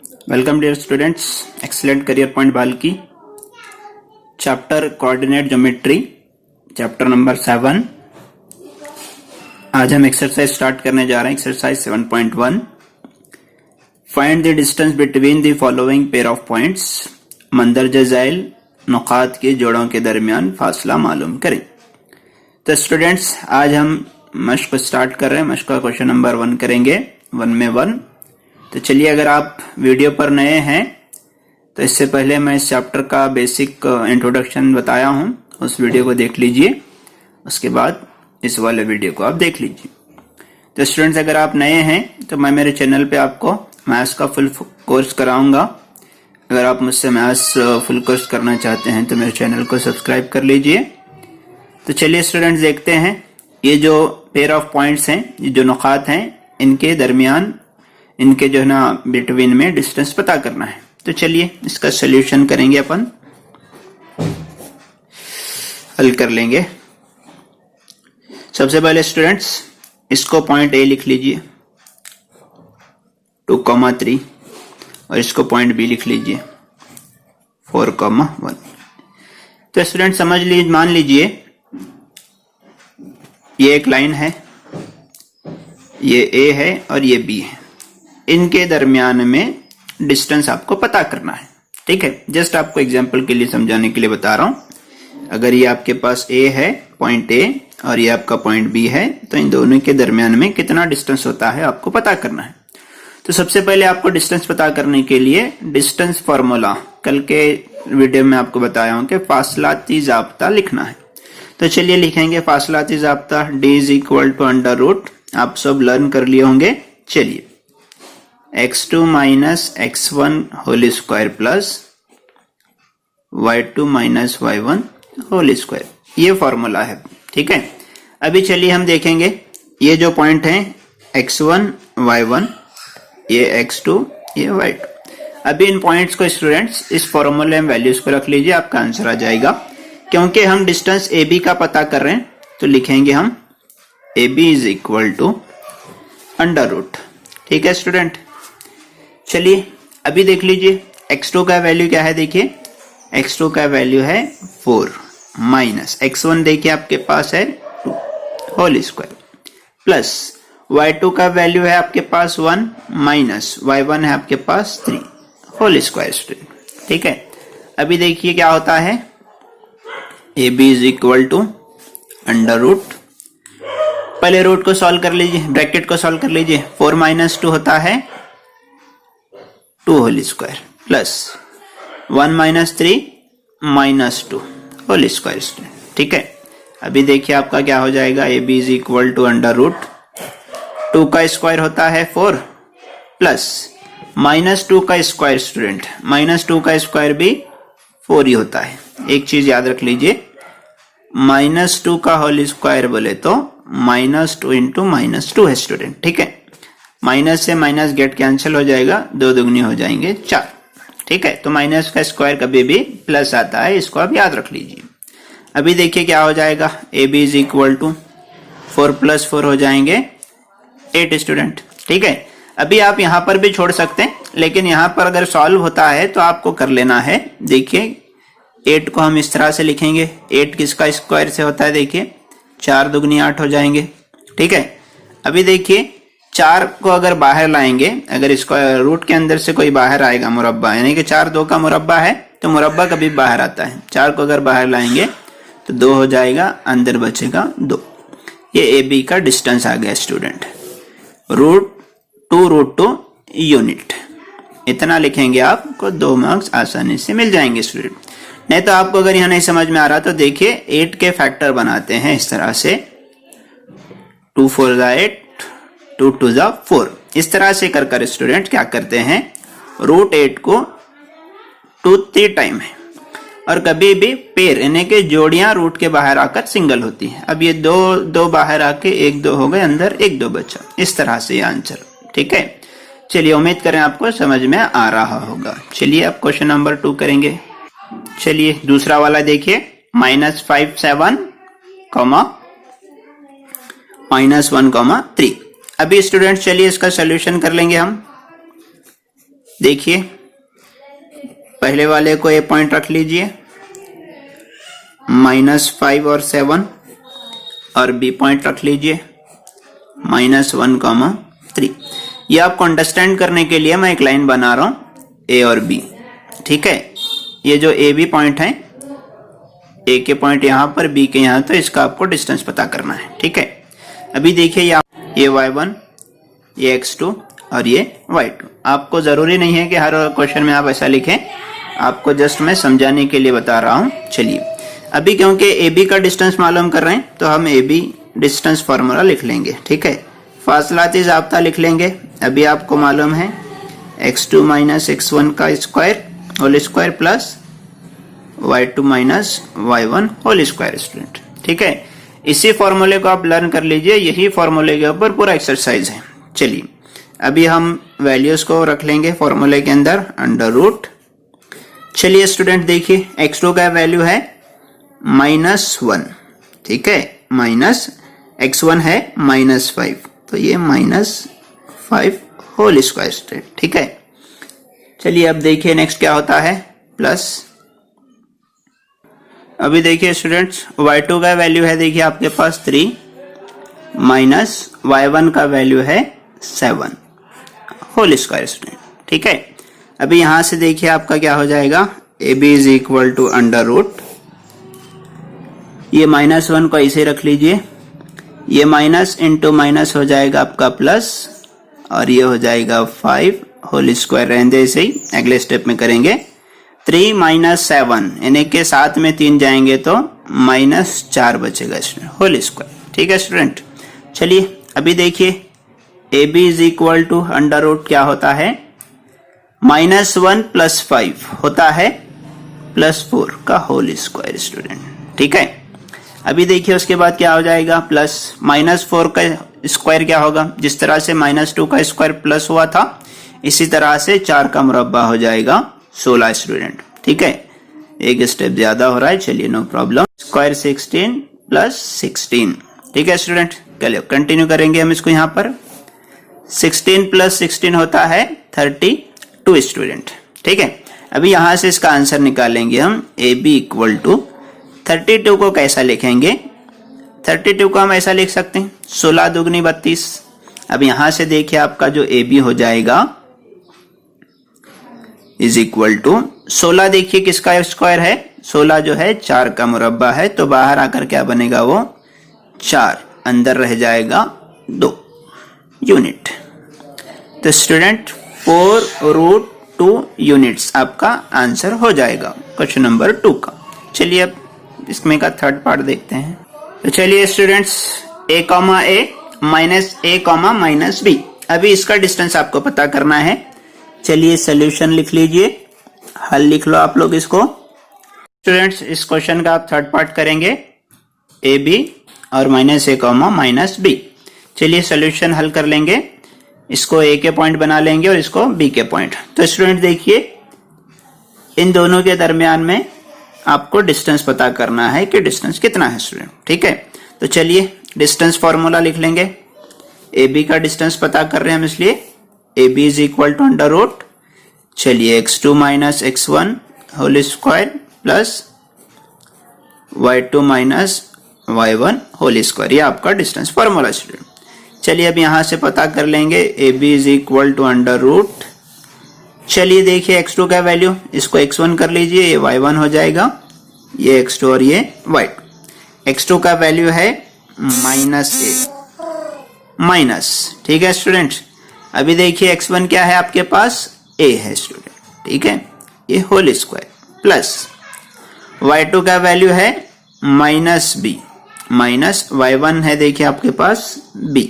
Welcome dear students, excellent career point बाल की chapter coordinate geometry chapter number 7। आज हम एक्सरसाइज स्टार्ट करने जा रहे हैं। Exercise 7.1 find the distance between the following pair of points. मंदरजा झैल नुकात के जोड़ों के दरमियान फासला मालूम करें। तो स्टूडेंट्स आज हम मश्क स्टार्ट कर रहे हैं। मश्क का क्वेश्चन नंबर 1 करेंगे 1 में 1। तो चलिए, अगर आप वीडियो पर नए हैं तो इससे पहले मैं इस चैप्टर का बेसिक इंट्रोडक्शन बताया हूं, उस वीडियो को देख लीजिए। उसके बाद इस वाले वीडियो को आप देख लीजिए। तो स्टूडेंट्स, अगर आप नए हैं तो मैं मेरे चैनल पे आपको मैथ्स का फुल कोर्स कराऊंगा। अगर आप मुझसे मैथ्स फुल कोर्स करना चाहते हैं तो मेरे चैनल को सब्सक्राइब कर लीजिए। तो चलिए स्टूडेंट्स, देखते हैं ये जो पेयर ऑफ पॉइंट्स हैं, ये जो नुकात हैं, इनके दरमियान, इनके जो है ना बिटवीन में डिस्टेंस पता करना है। तो चलिए इसका सॉल्यूशन करेंगे, अपन हल कर लेंगे। सबसे पहले स्टूडेंट्स इसको पॉइंट ए लिख लीजिए 2,3 और इसको पॉइंट बी लिख लीजिए 4,1। तो स्टूडेंट समझ लीजिए, मान लीजिए ये एक लाइन है, ये ए है और ये बी है। इनके दरमियान में डिस्टेंस आपको पता करना है। ठीक है, जस्ट आपको एग्जांपल के लिए समझाने के लिए बता रहा हूं। अगर ये आपके पास ए है, पॉइंट ए, और ये आपका पॉइंट बी है, तो इन दोनों के दरमियान में कितना डिस्टेंस होता है आपको पता करना है। तो सबसे पहले आपको डिस्टेंस पता करने के लिए डिस्टेंस फॉर्मूला कल के वीडियो में आपको बताया हूं कि फासलाती जाब्ता लिखना है। तो चलिए लिखेंगे फासलाती जाब्ता d is equal to under root. आप सब लर्न कर लिए होंगे। चलिए x2 minus x1 whole square plus y2 minus y1 whole square, ये फॉर्मूला है। ठीक है, अभी चलिए हम देखेंगे ये जो पॉइंट है x1 y1, ये x2, ये y2। अभी इन पॉइंट्स को स्टूडेंट्स इस फॉर्मूले में वैल्यूज को रख लीजिए, आपका आंसर आ जाएगा। क्योंकि हम डिस्टेंस ए बी का पता कर रहे हैं तो लिखेंगे हम A B is equal to under root. ठीक है स्टूडेंट, चलिए अभी देख लीजिए x2 का वैल्यू क्या है। देखिए x2 का वैल्यू है 4 माइनस x1 देखिए आपके पास है 2 होल स्क्वायर प्लस y2 का वैल्यू है आपके पास 1 माइनस y1 है आपके पास 3 होल स्क्वायर स्टूडेंट। ठीक है, अभी देखिए क्या होता है, A B is equal to under root. पहले रूट को सॉल्व कर लीजिए, ब्रैकेट को सॉल्व कर लीजिए। 4 माइनस 2 होता है 2 whole square plus 1 minus 3 minus 2 whole square student. ठीक है, अभी देखिए आपका क्या हो जाएगा, A B is equal to under root 2 का स्क्वायर होता है 4 प्लस माइनस 2 का स्क्वायर स्टूडेंट, माइनस 2 का स्क्वायर भी 4 ही होता है। एक चीज याद रख लीजिए, माइनस 2 का होल स्क्वायर बोले तो माइनस 2 इंटू माइनस 2 है स्टूडेंट। ठीक है, माइनस से माइनस गेट कैंसिल हो जाएगा, 2 दुगनी हो जाएंगे 4। ठीक है, तो माइनस का स्क्वायर कभी भी प्लस आता है, इसको आप याद रख लीजिए। अभी देखिए क्या हो जाएगा, A B is equal to 4 plus 4 हो जाएंगे 8 स्टूडेंट। ठीक है, अभी आप यहां पर भी छोड़ सकते हैं, लेकिन यहां पर अगर सॉल्व होता है तो आपको कर लेना है। देखिए 8 को हम इस तरह से लिखेंगे, 8 किसका स्क्वायर से होता है, देखिए 4 दुगनी 8 हो जाएंगे। ठीक है, अभी देखिए 4 को अगर बाहर लाएंगे, अगर इसको रूट के अंदर से कोई बाहर आएगा मुरब्बा, यानी कि 4 2 का मुरब्बा है तो मुरब्बा कभी बाहर आता है। 4 को अगर बाहर लाएंगे तो 2 हो जाएगा, अंदर बचेगा 2। ये ए बी का डिस्टेंस आ गया स्टूडेंट, √2 यूनिट। इतना लिखेंगे, आपको 2 मार्क्स आसानी से मिल जाएंगे स्टूडेंट। नहीं तो आपको अगर यहां नहीं समझ में आ रहा तो देखिए 8 के फैक्टर बनाते हैं इस तरह से, 2 4 8, 2 2 4। इस तरह से कर कर स्टूडेंट क्या करते हैं, √8 को 2 3 टाइम है, और कभी भी पेयर यानी कि जोड़ियां रूट के बाहर आकर सिंगल होती है। अब ये 2 बाहर आके 1 2 हो गए, अंदर 1 2 बचा। इस तरह से ये आंसर। ठीक है, चलिए उम्मीद करें आपको समझ में आ रहा होगा। चलिए अब क्वेश्चन नंबर 2 करेंगे। चलिए दूसरा वाला देखिए, -5 7 -1 3। अभी स्टूडेंट चलिए इसका सोल्यूशन कर लेंगे हम। देखिए पहले वाले को ए पॉइंट रख लीजिए, -5 और 7, और बी पॉइंट रख लीजिए -1, 3। ये आपको अंडरस्टैंड करने के लिए मैं एक लाइन बना रहा हूं ए और बी, ठीक है। ये जो ए बी पॉइंट है, ए के पॉइंट यहां पर, बी के यहां, तो इसका आपको डिस्टेंस पता करना है, ठीक है। अभी देखिए ये y1, ये x2 और ये y2। आपको जरूरी नहीं है कि हर क्वेश्चन में आप ऐसा लिखें, आपको जस्ट मैं समझाने के लिए बता रहा हूं। चलिए अभी क्योंकि ए बी का डिस्टेंस मालूम कर रहे हैं तो हम ए बी डिस्टेंस फॉर्मूला लिख लेंगे, ठीक है। फासलाती ज़ाब्ता लिख लेंगे। अभी आपको मालूम है x2 - x1 का square whole square plus y2 - y1 whole square student, ठीक है। इसी फॉर्मूले को आप लर्न कर लीजिए, यही फॉर्मूले के ऊपर पूरा एक्सरसाइज है। चलिए अभी हम वैल्यूज को रख लेंगे फॉर्मूले के अंदर, अंडर रूट। चलिए स्टूडेंट देखिए x2 का वैल्यू है -1, ठीक है, माइनस x1 है -5, तो ये -5 होल स्क्वायर स्टूडेंट, ठीक है। चलिए अब देखिए नेक्स्ट क्या होता है, प्लस। अभी देखिए स्टूडेंट्स y2 का वैल्यू है, देखिए आपके पास 3 माइनस y1 का वैल्यू है 7 होल स्क्वायर स्टूडेंट, ठीक है। अभी यहां से देखिए आपका क्या हो जाएगा, A B is equal to under root, ये -1 को ऐसे रख लीजिए, ये माइनस इंटू माइनस हो जाएगा आपका प्लस, और ये हो जाएगा 5 होल स्क्वायर, रहने ऐसे ही अगले स्टेप में करेंगे। 3 - 7 यानी के साथ में 3 जाएंगे तो -4 बचेगा होल स्क्वायर, ठीक है स्टूडेंट। चलिए अभी देखिए A B is equal to under root क्या होता है, -1 + 5 होता है +4 का होल स्क्वायर स्टूडेंट, ठीक है। अभी देखिए उसके बाद क्या हो जाएगा, प्लस -4 का स्क्वायर क्या होगा, जिस तरह से -2 का स्क्वायर प्लस हुआ था इसी तरह से 4 का मुरब्बा हो जाएगा 16 स्टूडेंट, ठीक है। एक स्टेप ज्यादा हो रहा है, चलिए नो प्रॉब्लम। स्क्वायर 16 + 16, ठीक है स्टूडेंट। चलिए कंटिन्यू करेंगे हम इसको, यहाँ पर 16 + 16 होता है 32 स्टूडेंट, ठीक है। अभी यहां से इसका आंसर निकालेंगे हम, ए बी इक्वल टू 32 को कैसा लिखेंगे, 32 को हम ऐसा लिख सकते हैं 16 दूगनी 32। अब यहां से देखिए आपका जो ए बी हो जाएगा इज इक्वल टू 16, देखिए किसका स्क्वायर है, 16 जो है 4 का मुरब्बा है, तो बाहर आकर क्या बनेगा वो 4, अंदर रह जाएगा 2 यूनिट। तो स्टूडेंट 4√2 यूनिट्स आपका आंसर हो जाएगा क्वेश्चन नंबर 2 का। चलिए अब इसमें का थर्ड पार्ट देखते हैं। तो चलिए स्टूडेंट्स a, -a, -b, अभी इसका डिस्टेंस आपको पता करना है। चलिए सॉल्यूशन लिख लीजिए, हल लिख लो आप लोग इसको। स्टूडेंट्स इस क्वेश्चन का आप थर्ड पार्ट करेंगे, ए बी और -a, -b। चलिए सॉल्यूशन हल कर लेंगे, इसको a के पॉइंट बना लेंगे और इसको b के पॉइंट। तो स्टूडेंट देखिए इन दोनों के दरमियान में आपको डिस्टेंस पता करना है कि डिस्टेंस कितना है स्टूडेंट, ठीक है। तो चलिए डिस्टेंस फॉर्मूला लिख लेंगे, ए बी का डिस्टेंस पता कर रहे हैं हम, इसलिए A B is equal to under root, चलिए x2 - x1 whole square plus y2 - y1 whole square, ये आपका डिस्टेंस फॉर्मूला स्टूडेंट। चलिए अब यहां से पता कर लेंगे, A B is equal to under root, चलिए देखिए x2 का वैल्यू, इसको x1 कर लीजिए, ये y1 हो जाएगा, ये x2 और ये y2। x2 का वैल्यू है -a, ठीक है स्टूडेंट। अभी देखिए x1 क्या है आपके पास, a है स्टूडेंट, ठीक है, ये होल स्क्वायर प्लस y2 का वैल्यू है -b, माइनस y1 है देखिए आपके पास b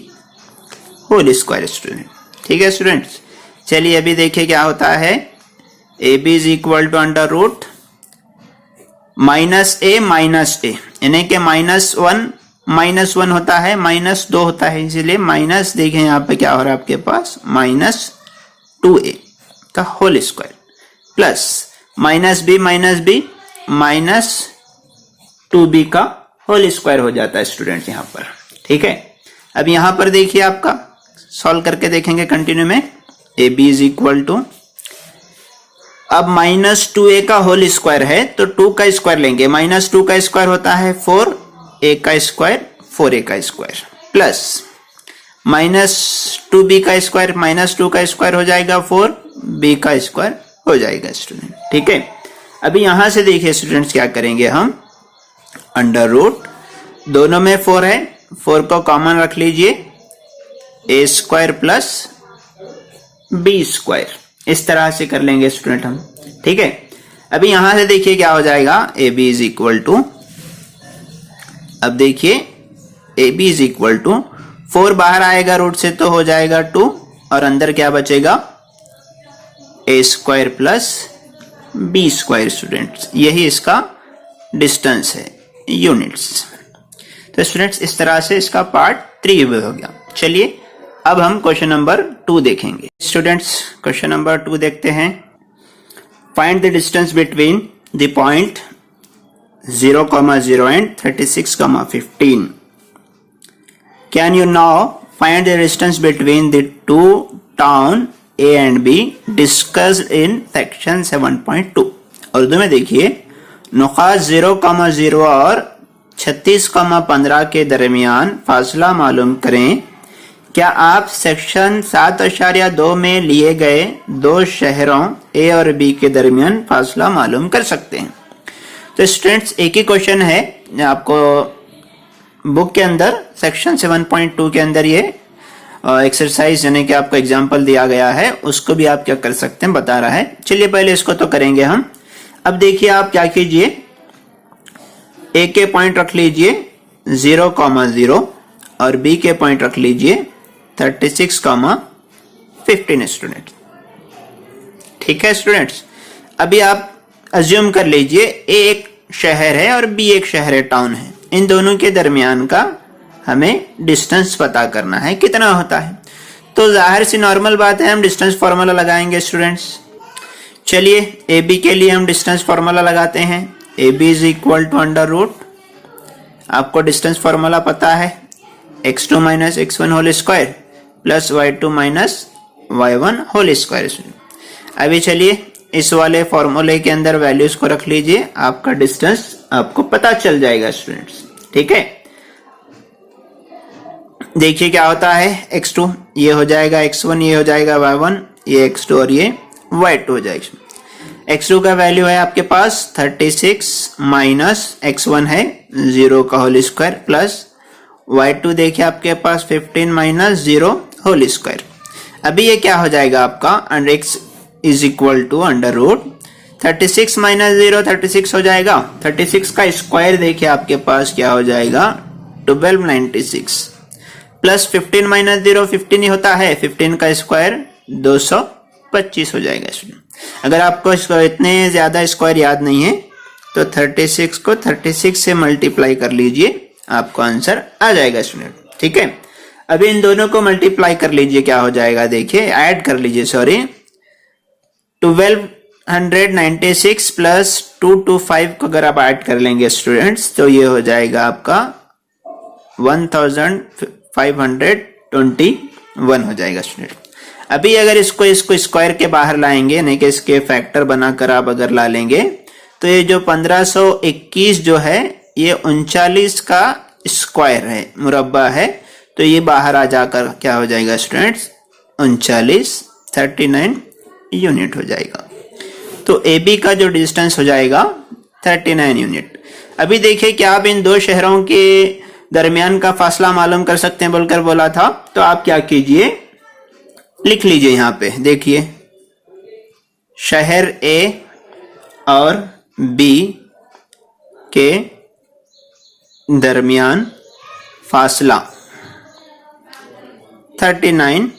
होल स्क्वायर स्टूडेंट, ठीक है स्टूडेंट्स। चलिए अभी देखिए क्या होता है, A B is equal to under root -a, यानी कि -1 होता है, -2 होता है, इसीलिए माइनस, देखिए यहाँ पे क्या हो रहा है आपके पास -2a का whole square plus -b -2b का होल स्क्वायर हो जाता है स्टूडेंट यहाँ पर, ठीक है। अब यहाँ पर देखिए आपका सॉल्व करके देखेंगे कंटिन्यू में, A B is equal to अब -2a का होल स्क्वायर है तो 2 का स्क्वायर लेंगे, -2 का स्क्वायर होता है 4, a का स्क्वायर 4a का स्क्वायर, प्लस -2b का स्क्वायर, -2 का स्क्वायर हो जाएगा 4, b का स्क्वायर हो जाएगा स्टूडेंट। ठीक है, अभी यहां से देखिए स्टूडेंट्स क्या करेंगे हम, अंडर रूट, दोनों में 4 है, 4 को कॉमन रख लीजिए, a square plus b square, इस तरह से कर लेंगे स्टूडेंट हम। ठीक है, अभी यहां से देखिए क्या हो जाएगा, A B is equal to, अब देखिए A B is equal to 4 बाहर आएगा रूट से तो हो जाएगा 2, और अंदर क्या बचेगा, a square plus b square students, यही इसका डिस्टेंस है यूनिट्स। तो स्टूडेंट्स इस तरह से इसका पार्ट 3 हो गया। चलिए अब हम क्वेश्चन नंबर 2 देखेंगे। स्टूडेंट्स क्वेश्चन नंबर 2 देखते हैं। Find the distance between the point 0,0 and 36,15। Can you now find the distance between the two town A and B discussed in section 7.2। Urdu में देखिए, नुकात 0,0 और 36,15 के दरमियान फासला मालूम करें। क्या आप सेक्शन 7.2 में लिए गए दो शहरों ए और बी के दरमियान फासला मालूम कर सकते हैं? तो स्टूडेंट्स एक ही क्वेश्चन है आपको बुक के अंदर, सेक्शन 7.2 के अंदर ये एक्सरसाइज यानी कि आपको एग्जाम्पल दिया गया है, उसको भी आप क्या कर सकते हैं बता रहा है। चलिए पहले इसको तो करेंगे हम। अब देखिए आप क्या कीजिए, ए के पॉइंट रख लीजिए 0,0 और बी के पॉइंट रख लीजिए 36,15 स्टूडेंट। ठीक है स्टूडेंट्स, अभी आप अज्यूम कर लीजिए ए एक शहर है और बी एक शहर है, टाउन है, इन दोनों के दरमियान का हमें डिस्टेंस पता करना है कितना होता है। तो जाहिर सी नॉर्मल बात है, हम डिस्टेंस फॉर्मूला लगाएंगे स्टूडेंट्स। चलिए ए बी के लिए हम डिस्टेंस फॉर्मूला लगाते हैं। A B is equal to under root, आपको डिस्टेंस फॉर्मूला पता है, x2 minus x1 whole square plus y2 minus y1 whole square. अभी चलिए इस वाले फॉर्मूले के अंदर वैल्यूज को रख लीजिए, आपका डिस्टेंस आपको पता चल जाएगा स्टूडेंट्स। ठीक है, देखिए क्या होता है, x2 ये हो जाएगा x1, ये हो जाएगा y1, ये x2 और ये y2 हो जाएगा। x2 का वैल्यू है आपके पास 36 माइनस x1 है 0 का होल स्क्वायर प्लस y2 देखिए आपके पास 15 माइनस 0 होल स्क्वायर। अभी ये क्या हो जाएगा आपका, under x is equal to under root 36 minus 0 36 हो जाएगा, 36 का स्क्वायर देखिए आपके पास क्या हो जाएगा 1296 प्लस 15 माइनस 0 15 ही होता है, 15 का स्क्वायर 225 हो जाएगा। अगर आपको इतने ज्यादा स्क्वायर याद नहीं है तो 36 को 36 से मल्टीप्लाई कर लीजिए, आपको आंसर आ जाएगा स्टूडेंट। ठीक है, अभी इन दोनों को मल्टीप्लाई कर लीजिए, क्या हो जाएगा देखिए, ऐड कर लीजिए, सॉरी 1296 प्लस 225 को अगर आप ऐड कर लेंगे स्टूडेंट्स तो ये हो जाएगा आपका 1521 हो जाएगा स्टूडेंट। अभी अगर इसको स्क्वायर के बाहर लाएंगे यानी कि इसके फैक्टर बनाकर आप अगर ला लेंगे तो ये जो 1521 जो है ये 39 का स्क्वायर है, मुरब्बा है, तो ये बाहर आ जाकर क्या हो जाएगा स्टूडेंट्स 39 यूनिट हो जाएगा। तो ए बी का जो डिस्टेंस हो जाएगा 39 यूनिट। अभी देखिए क्या आप इन दो शहरों के दरमियान का फासला मालूम कर सकते हैं बोलकर बोला था, तो आप क्या कीजिए, लिख लीजिए यहां पे, देखिए शहर ए और बी के दरमियान फासला 39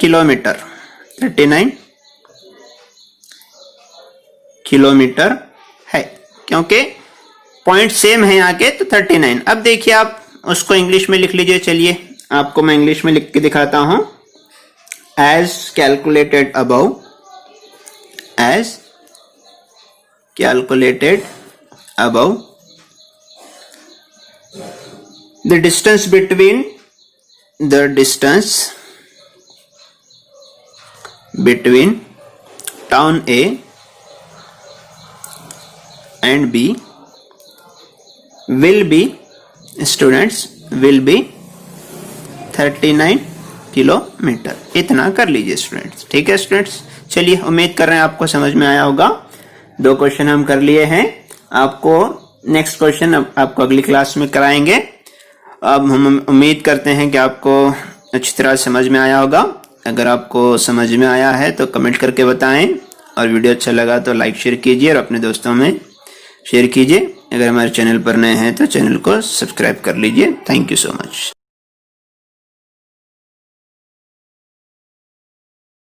किलोमीटर, 39 किलोमीटर है, क्योंकि पॉइंट सेम है यहाँ के, तो 39। अब देखिए आप उसको इंग्लिश में लिख लीजिए। चलिए आपको मैं इंग्लिश में लिख के दिखाता हूं। As calculated above, as calculated above, the distance between town A and B will be students will be 39 kilometre. इतना कर लीजिए स्टूडेंट्स। ठीक है स्टूडेंट्स, चलिए उम्मीद कर रहे हैं आपको समझ में आया होगा। 2 क्वेश्चन हम कर लिए हैं। आपको नेक्स्ट क्वेश्चन आपको अगली क्लास में कराएंगे। अब हम उम्मीद करते हैं कि आपको अच्छी तरह समझ में आया होगा। अगर आपको समझ में आया है तो कमेंट करके बताएं, और वीडियो अच्छा लगा तो लाइक शेयर कीजिए और अपने दोस्तों में शेयर कीजिए। अगर हमारे चैनल पर नए हैं तो चैनल को सब्सक्राइब कर लीजिए। Thank you so much.